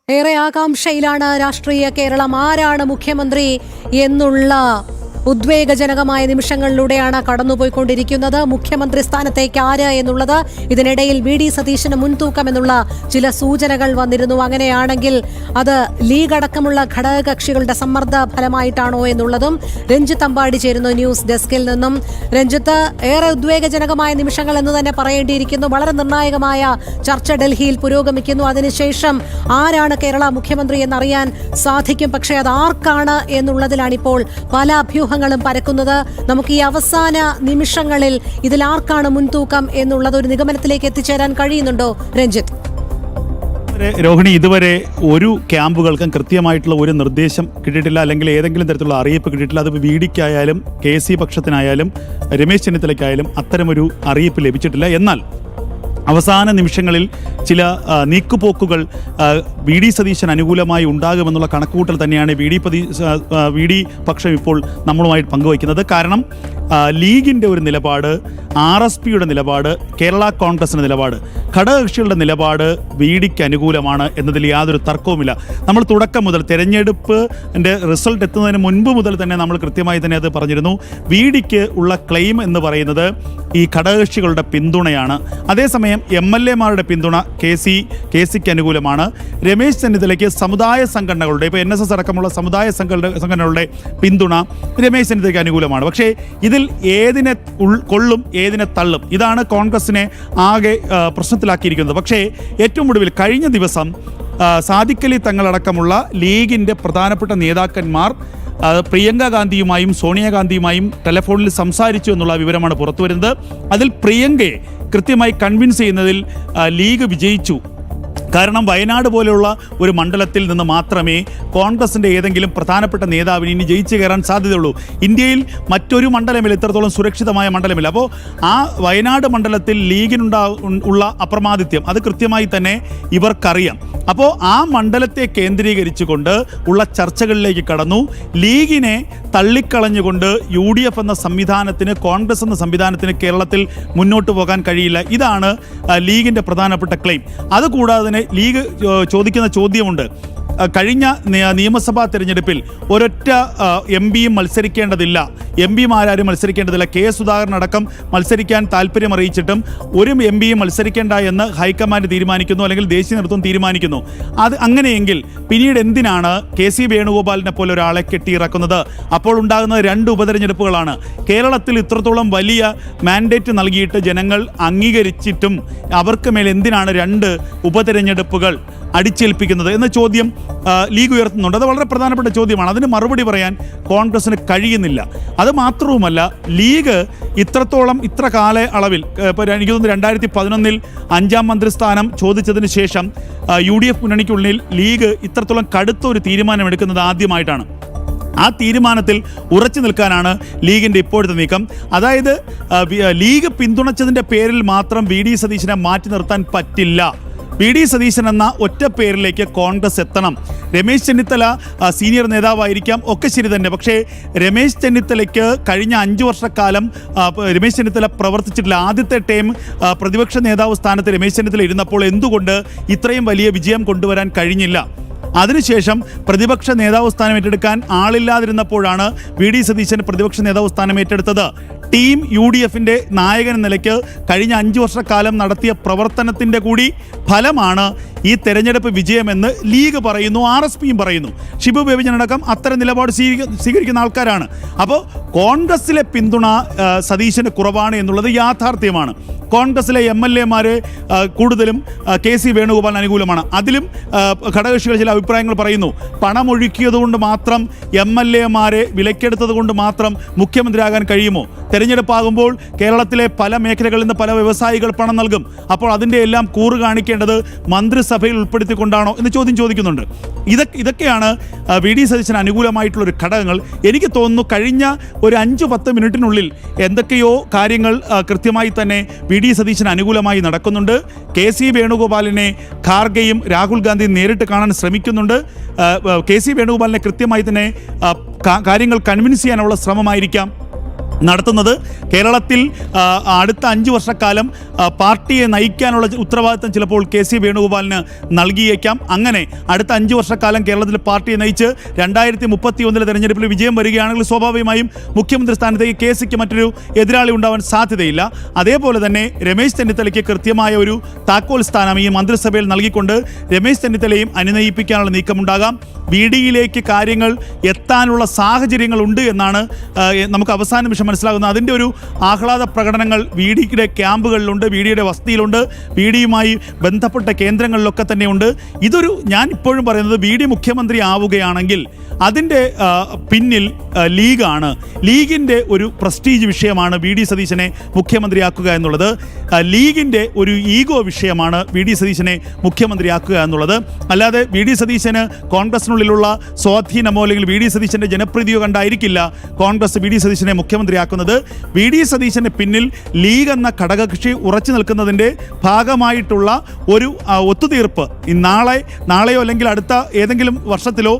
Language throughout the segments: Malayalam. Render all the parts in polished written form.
ഏറെ ആകാംക്ഷയിലാണ് രാഷ്ട്രീയ കേരളം. ആരാണ് മുഖ്യമന്ത്രി എന്നുള്ള ഉദ്വേഗജനകമായ നിമിഷങ്ങളിലൂടെയാണ് കടന്നുപോയിക്കൊണ്ടിരിക്കുന്നത്. മുഖ്യമന്ത്രി സ്ഥാനത്തേക്ക് ആര് എന്നുള്ളത്, ഇതിനിടയിൽ വി.ഡി. സതീശന് മുൻതൂക്കം എന്നുള്ള ചില സൂചനകൾ വന്നിരുന്നു. അങ്ങനെയാണെങ്കിൽ അത് ലീഗ് അടക്കമുള്ള ഘടകകക്ഷികളുടെ സമ്മർദ്ദ ഫലമായിട്ടാണോ എന്നുള്ളതും രഞ്ജിത്ത് അമ്പാടി ചേരുന്നു ന്യൂസ് ഡെസ്കിൽ നിന്നും. രഞ്ജിത്ത്, ഏറെ ഉദ്വേഗജനകമായ നിമിഷങ്ങൾ എന്ന് തന്നെ പറയേണ്ടിയിരിക്കുന്നു. വളരെ നിർണായകമായ ചർച്ച ഡൽഹിയിൽ പുരോഗമിക്കുന്നു. അതിനുശേഷം ആരാണ് കേരള മുഖ്യമന്ത്രി എന്നറിയാൻ സാധിക്കും. പക്ഷേ അത് ആർക്കാണ് എന്നുള്ളതിലാണിപ്പോൾ പല അഭ്യൂഹങ്ങളും പരക്കുന്നത്. നമുക്ക് ഈ അവസാന നിമിഷങ്ങളിൽ ഇതിൽ ആർക്കാണ് മുൻതൂക്കം എന്നുള്ളത് ഒരു നിഗമനത്തിലേക്ക് എത്തിച്ചേരാൻ കഴിയുന്നുണ്ടോ രഞ്ജിത്ത്? രോഹിണി, ഇതുവരെ ഒരു ക്യാമ്പുകൾക്കും കൃത്യമായിട്ടുള്ള ഒരു നിർദ്ദേശം കിട്ടിയിട്ടില്ല, അല്ലെങ്കിൽ ഏതെങ്കിലും തരത്തിലുള്ള അറിയിപ്പ് കിട്ടിയിട്ടില്ല. അത് VD-ക്കായാലും KC പക്ഷത്തിനായാലും രമേശ് ചെന്നിത്തലയ്ക്കായാലും അത്തരമൊരു അറിയിപ്പ് ലഭിച്ചിട്ടില്ല. എന്നാൽ അവസാന നിമിഷങ്ങളിൽ ചില നീക്കുപോക്കുകൾ വി.ഡി. സതീശന് അനുകൂലമായി ഉണ്ടാകുമെന്നുള്ള കണക്കുകൂട്ടൽ തന്നെയാണ് വി.ഡി. പക്ഷം ഇപ്പോൾ നമ്മളുമായി പങ്കുവയ്ക്കുന്നത്. കാരണം ലീഗിൻ്റെ ഒരു നിലപാട്, RSPയുടെ നിലപാട്, കേരള കോൺഗ്രസിൻ്റെ നിലപാട്, ഘടകകക്ഷികളുടെ നിലപാട് വി.ഡിക്ക് അനുകൂലമാണ് എന്നതിൽ യാതൊരു തർക്കവുമില്ല. നമ്മൾ തുടക്കം മുതൽ തെരഞ്ഞെടുപ്പിൻ്റെ റിസൾട്ട് എത്തുന്നതിന് മുൻപ് മുതൽ തന്നെ നമ്മൾ കൃത്യമായി തന്നെ അത് പറഞ്ഞിരുന്നു. വി.ഡിക്ക് ഉള്ള ക്ലെയിം എന്ന് പറയുന്നത് ഈ ഘടകകക്ഷികളുടെ പിന്തുണയാണ്. അതേസമയം MLA-മാരുടെ പിന്തുണ KCക്ക് അനുകൂലമാണ്. രമേശ് ചെന്നിത്തലയ്ക്ക് സമുദായ സംഘടനകളുടെ, ഇപ്പോൾ NSS അടക്കമുള്ള സമുദായ സംഘടനകളുടെ പിന്തുണ രമേശ് ചെന്നിത്തലയ്ക്ക് അനുകൂലമാണ്. പക്ഷേ ഇതിൽ ഏതിനെ കൊള്ളും, ഏതിനെ തള്ളും, ഇതാണ് കോൺഗ്രസിനെ ആകെ പ്രശ്നത്തിലാക്കിയിരിക്കുന്നത്. പക്ഷേ ഏറ്റവും ഒടുവിൽ കഴിഞ്ഞ ദിവസം സാദിഖ് അലി തങ്ങളടക്കമുള്ള ലീഗിൻ്റെ പ്രധാനപ്പെട്ട നേതാക്കന്മാർ പ്രിയങ്ക ഗാന്ധിയുമായും സോണിയാഗാന്ധിയുമായും ടെലിഫോണിൽ സംസാരിച്ചു എന്നുള്ള വിവരമാണ് പുറത്തു വരുന്നത്. അതിൽ പ്രിയങ്കയെ കൃത്യമായി കൺവിൻസ് ചെയ്യുന്നതിൽ ലീഗ് വിജയിച്ചു. കാരണം വയനാട് പോലെയുള്ള ഒരു മണ്ഡലത്തിൽ നിന്ന് മാത്രമേ കോൺഗ്രസിൻ്റെ ഏതെങ്കിലും പ്രധാനപ്പെട്ട നേതാവിന് ഇനി ജയിച്ചു കയറാൻ സാധ്യതയുള്ളൂ. ഇന്ത്യയിൽ മറ്റൊരു മണ്ഡലമില്ല, ഇത്രത്തോളം സുരക്ഷിതമായ മണ്ഡലമില്ല. അപ്പോൾ ആ വയനാട് മണ്ഡലത്തിൽ ലീഗിനുള്ള അപ്രമാദിത്യം അത് കൃത്യമായി തന്നെ ഇവർക്കറിയാം. അപ്പോൾ ആ മണ്ഡലത്തെ കേന്ദ്രീകരിച്ചുകൊണ്ട് ഉള്ള ചർച്ചകളിലേക്ക് കടന്നു. ലീഗിനെ തള്ളിക്കളഞ്ഞുകൊണ്ട് UDF എന്ന സംവിധാനത്തിന്, കോൺഗ്രസ് എന്ന സംവിധാനത്തിന് കേരളത്തിൽ മുന്നോട്ട് പോകാൻ കഴിയില്ല. ഇതാണ് ലീഗിൻ്റെ പ്രധാനപ്പെട്ട ക്ലെയിം. അതുകൂടാതെ തന്നെ ലീഗ് ചോദിക്കുന്ന ചോദ്യമുണ്ട്. കഴിഞ്ഞ നിയമസഭാ തെരഞ്ഞെടുപ്പിൽ ഒരൊറ്റ MP-യും മത്സരിക്കേണ്ടതില്ല, MP-മാരും മത്സരിക്കേണ്ടതില്ല, K. സുധാകരൻ അടക്കം മത്സരിക്കാൻ താല്പര്യം അറിയിച്ചിട്ടും ഒരു MP-യും മത്സരിക്കേണ്ട എന്ന് ഹൈക്കമാൻഡ് തീരുമാനിക്കുന്നു, അല്ലെങ്കിൽ ദേശീയ നേതൃത്വം തീരുമാനിക്കുന്നു. അത് അങ്ങനെയെങ്കിൽ പിന്നീട് എന്തിനാണ് KC വേണുഗോപാലിനെ പോലെ ഒരാളെ കെട്ടിയിറക്കുന്നത്? അപ്പോൾ ഉണ്ടാകുന്നത് 2 ഉപതെരഞ്ഞെടുപ്പുകളാണ്. കേരളത്തിൽ ഇത്രത്തോളം വലിയ മാൻഡേറ്റ് നൽകിയിട്ട് ജനങ്ങൾ അംഗീകരിച്ചിട്ടും അവർക്ക് മേൽ എന്തിനാണ് 2 ഉപതെരഞ്ഞെടുപ്പുകൾ അടിച്ചേൽപ്പിക്കുന്നത് എന്ന ചോദ്യം ലീഗ് ഉയർത്തുന്നുണ്ട്. അത് വളരെ പ്രധാനപ്പെട്ട ചോദ്യമാണ്. അതിന് മറുപടി പറയാൻ കോൺഗ്രസിന് കഴിയുന്നില്ല. അത് മാത്രവുമല്ല, ലീഗ് ഇത്ര കാലയളവിൽ, ഇപ്പോൾ എനിക്ക് തോന്നുന്നു 2011 5-ാം മന്ത്രിസ്ഥാനം ചോദിച്ചതിന് ശേഷം UDF മുന്നണിക്കുള്ളിൽ ലീഗ് ഇത്രത്തോളം കടുത്ത ഒരു തീരുമാനമെടുക്കുന്നത് ആദ്യമായിട്ടാണ്. ആ തീരുമാനത്തിൽ ഉറച്ചു നിൽക്കാനാണ് ലീഗിൻ്റെ ഇപ്പോഴത്തെ നീക്കം. അതായത് ലീഗ് പിന്തുണച്ചതിൻ്റെ പേരിൽ മാത്രം വി.ഡി. സതീശനെ മാറ്റി നിർത്താൻ പറ്റില്ല. വി.ഡി. സതീശൻ എന്ന ഒറ്റ പേരിലേക്ക് കോൺഗ്രസ് എത്തണം. രമേശ് ചെന്നിത്തല സീനിയർ നേതാവായിരിക്കാം, ഒക്കെ ശരി തന്നെ. പക്ഷേ രമേശ് ചെന്നിത്തലയ്ക്ക് കഴിഞ്ഞ 5 വർഷക്കാലം രമേശ് ചെന്നിത്തല പ്രവർത്തിച്ചിട്ടില്ല. ആദ്യത്തെ ടൈം പ്രതിപക്ഷ നേതാവ് സ്ഥാനത്ത് രമേശ് ചെന്നിത്തല ഇരുന്നപ്പോൾ എന്തുകൊണ്ട് ഇത്രയും വലിയ വിജയം കൊണ്ടുവരാൻ കഴിഞ്ഞില്ല? അതിനുശേഷം പ്രതിപക്ഷ നേതാവ് സ്ഥാനം ഏറ്റെടുക്കാൻ ആളില്ലാതിരുന്നപ്പോഴാണ് വി.ഡി. സതീശൻ പ്രതിപക്ഷ നേതാവ് സ്ഥാനം ഏറ്റെടുത്തത്. ടീം UDFൻ്റെ നായകൻ നിലയ്ക്ക് കഴിഞ്ഞ 5 വർഷക്കാലം നടത്തിയ പ്രവർത്തനത്തിൻ്റെ കൂടി ഫലമാണ് ഈ തെരഞ്ഞെടുപ്പ് വിജയമെന്ന് ലീഗ് പറയുന്നു, RSPയും പറയുന്നു. ഷിബു ബേബിജനടക്കം അത്തരം നിലപാട് സ്വീകരിക്കുന്ന ആൾക്കാരാണ്. അപ്പോൾ കോൺഗ്രസിലെ പിന്തുണ സതീശന് കുറവാണ് എന്നുള്ളത് യാഥാർത്ഥ്യമാണ്. കോൺഗ്രസിലെ MLA-മാരെ കൂടുതലും KC വേണുഗോപാലിന് അനുകൂലമാണ്. അതിലും ഘടകകക്ഷികൾ ചില അഭിപ്രായങ്ങൾ പറയുന്നു. പണമൊഴുക്കിയതുകൊണ്ട് മാത്രം, MLA-മാരെ വിലക്കെടുത്തത് കൊണ്ട് മാത്രം മുഖ്യമന്ത്രിയാകാൻ കഴിയുമോ? തെരഞ്ഞെടുപ്പാകുമ്പോൾ കേരളത്തിലെ പല മേഖലകളിൽ നിന്ന് പല വ്യവസായികൾ പണം നൽകും. അപ്പോൾ അതിൻ്റെ എല്ലാം കൂറ് കാണിക്കേണ്ടത് മന്ത്രിസഭയിൽ ഉൾപ്പെടുത്തിക്കൊണ്ടാണോ എന്ന് ചോദ്യം ചോദിക്കുന്നുണ്ട്. ഇതൊക്കെയാണ് വി.ഡി. സതീശന് അനുകൂലമായിട്ടുള്ളൊരു ഘടകങ്ങൾ. എനിക്ക് തോന്നുന്നു കഴിഞ്ഞ ഒരു 5-10 മിനിറ്റിനുള്ളിൽ എന്തൊക്കെയോ കാര്യങ്ങൾ കൃത്യമായി തന്നെ വി.ഡി. സതീശന് അനുകൂലമായി നടക്കുന്നുണ്ട്. KC വേണുഗോപാലിനെ ഖാർഗെയും രാഹുൽ ഗാന്ധിയും നേരിട്ട് കാണാൻ ശ്രമിക്കുന്നുണ്ട്. KC വേണുഗോപാലിനെ കൃത്യമായി തന്നെ കാര്യങ്ങൾ കൺവിൻസ് ചെയ്യാനുള്ള ശ്രമമായിരിക്കാം നടത്തുന്നത്. കേരളത്തിൽ അടുത്ത 5 വർഷക്കാലം പാർട്ടിയെ നയിക്കാനുള്ള ഉത്തരവാദിത്തം ചിലപ്പോൾ കെ സി വേണുഗോപാലിന് നൽകിയേക്കാം. അങ്ങനെ അടുത്ത 5 വർഷക്കാലം കേരളത്തിൽ പാർട്ടിയെ നയിച്ച് 2031 തെരഞ്ഞെടുപ്പിൽ വിജയം വരികയാണെങ്കിൽ സ്വാഭാവികമായും മുഖ്യമന്ത്രി സ്ഥാനത്തേക്ക് കെ സിക്ക് മറ്റൊരു എതിരാളി ഉണ്ടാവാൻ സാധ്യതയില്ല. അതേപോലെ തന്നെ രമേശ് ചെന്നിത്തലയ്ക്ക് കൃത്യമായ ഒരു താക്കോൽ സ്ഥാനം ഈ മന്ത്രിസഭയിൽ നൽകിക്കൊണ്ട് രമേശ് ചെന്നിത്തലയും അനുനയിപ്പിക്കാനുള്ള നീക്കമുണ്ടാകാം. ബി ഡിയിലേക്ക് കാര്യങ്ങൾ എത്താനുള്ള സാഹചര്യങ്ങളുണ്ട് എന്നാണ് നമുക്ക് അവസാന നിമിഷം മനസ്സിലാകുന്നത്. അതിൻ്റെ ഒരു ആഹ്ലാദ പ്രകടനങ്ങൾ വി ഡിയുടെ ക്യാമ്പുകളിലുണ്ട്, വി ഡിയുടെ വസതിയിലുണ്ട്, വി ഡിയുമായി ബന്ധപ്പെട്ട കേന്ദ്രങ്ങളിലൊക്കെ തന്നെയുണ്ട്. ഞാൻ ഇപ്പോഴും പറയുന്നത് വി ഡി മുഖ്യമന്ത്രി ആവുകയാണെങ്കിൽ അതിൻ്റെ പിന്നിൽ ലീഗാണ്. ലീഗിൻ്റെ ഒരു പ്രസ്റ്റീജ് വിഷയമാണ് വി ഡി സതീശനെ മുഖ്യമന്ത്രിയാക്കുക എന്നുള്ളത്. ലീഗിൻ്റെ ഒരു ഈഗോ വിഷയമാണ് വി ഡി സതീശനെ മുഖ്യമന്ത്രിയാക്കുക എന്നുള്ളത്. അല്ലാതെ വി ഡി സതീശന് കോൺഗ്രസിനുള്ളിലുള്ള സ്വാധീനമോ അല്ലെങ്കിൽ വി ഡി സതീശൻ്റെ ജനപ്രീതിയോ കണ്ടായിരിക്കില്ല കോൺഗ്രസ് വി ഡി സതീശനെ മുഖ്യമന്ത്രിയാക്കുന്നത്. വി ഡി സതീശന് പിന്നിൽ ലീഗ് എന്ന ഘടകകക്ഷി ഉറച്ചു നിൽക്കുന്നതിൻ്റെ ഭാഗമായിട്ടുള്ള ഒരു ഒത്തുതീർപ്പ് നാളെയോ അല്ലെങ്കിൽ അടുത്ത ഏതെങ്കിലും വർഷത്തിലോ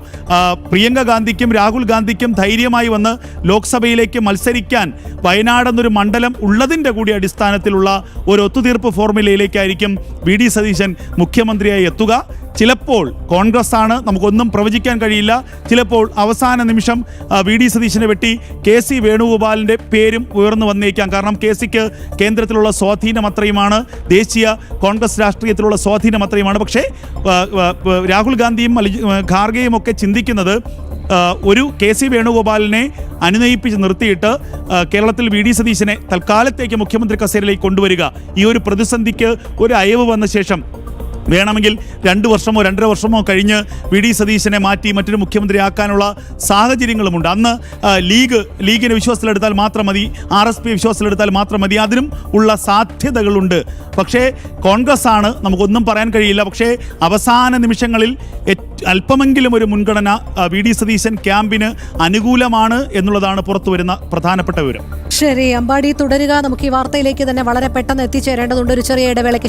പ്രിയങ്ക ഗാന്ധിക്കും രാഹുൽ ഗാന്ധിക്കും ധൈര്യമായി വന്ന് ലോക്സഭയിലേക്ക് മത്സരിക്കാൻ വയനാട് എന്നൊരു മണ്ഡലം ഉള്ളതിൻ്റെ കൂടി അടിസ്ഥാനത്തിലുള്ള ഒരു ഒത്തുതീർപ്പ് ഫോർമുലയിലേക്കായിരിക്കും വി ഡി സതീശൻ മുഖ്യമന്ത്രിയായി എത്തുക. ചിലപ്പോൾ കോൺഗ്രസ് ആണ്, നമുക്കൊന്നും പ്രവചിക്കാൻ കഴിയില്ല. ചിലപ്പോൾ അവസാന നിമിഷം വി ഡി സതീശനെ വെട്ടി കെ സി വേണുഗോപാലിൻ്റെ പേരും ഉയർന്നു വന്നേക്കാം. കാരണം കെ സിക്ക് കേന്ദ്രത്തിലുള്ള സ്വാധീനം അത്രയുമാണ്, ദേശീയ കോൺഗ്രസ് രാഷ്ട്രീയത്തിലുള്ള സ്വാധീനം അത്രയുമാണ്. പക്ഷേ രാഹുൽ ഗാന്ധിയും ഖാർഗെയും ഒക്കെ ചിന്തിക്കുന്നത് ഒരു കെ സി വേണുഗോപാലിനെ അനുനയിപ്പിച്ച് നിർത്തിയിട്ട് കേരളത്തിൽ വി ഡി സതീശനെ തൽക്കാലത്തേക്ക് മുഖ്യമന്ത്രി കസേരയിലേക്ക് കൊണ്ടുവരിക. ഈ ഒരു പ്രതിസന്ധിക്ക് ഒരു അയവ് വന്ന ശേഷം വേണമെങ്കിൽ 2 വർഷമോ 2.5 വർഷമോ കഴിഞ്ഞ് വി ഡി സതീശനെ മാറ്റി മറ്റൊരു മുഖ്യമന്ത്രിയാക്കാനുള്ള സാഹചര്യങ്ങളുമുണ്ട്. അന്ന് ലീഗിനെ വിശ്വാസത്തിലെടുത്താൽ മാത്രം മതി, RSP വിശ്വാസത്തിലെടുത്താൽ മാത്രം മതി. അതിനും ഉള്ള സാധ്യതകളുണ്ട്. പക്ഷേ കോൺഗ്രസ് ആണ്, നമുക്കൊന്നും പറയാൻ കഴിയില്ല. പക്ഷേ അവസാന നിമിഷങ്ങളിൽ അല്പമെങ്കിലും ഒരു മുൻഗണന വി ഡി സതീശൻ ക്യാമ്പിന് അനുകൂലമാണ് എന്നുള്ളതാണ് പുറത്തുവരുന്ന പ്രധാനപ്പെട്ട വിവരം. ശരി, അമ്പാടി തുടരുക. നമുക്ക് ഈ വാർത്തയിലേക്ക് തന്നെ വളരെ പെട്ടെന്ന് എത്തിച്ചേരേണ്ടതുണ്ട്. ഒരു ചെറിയ ഇടവേളയ്ക്ക്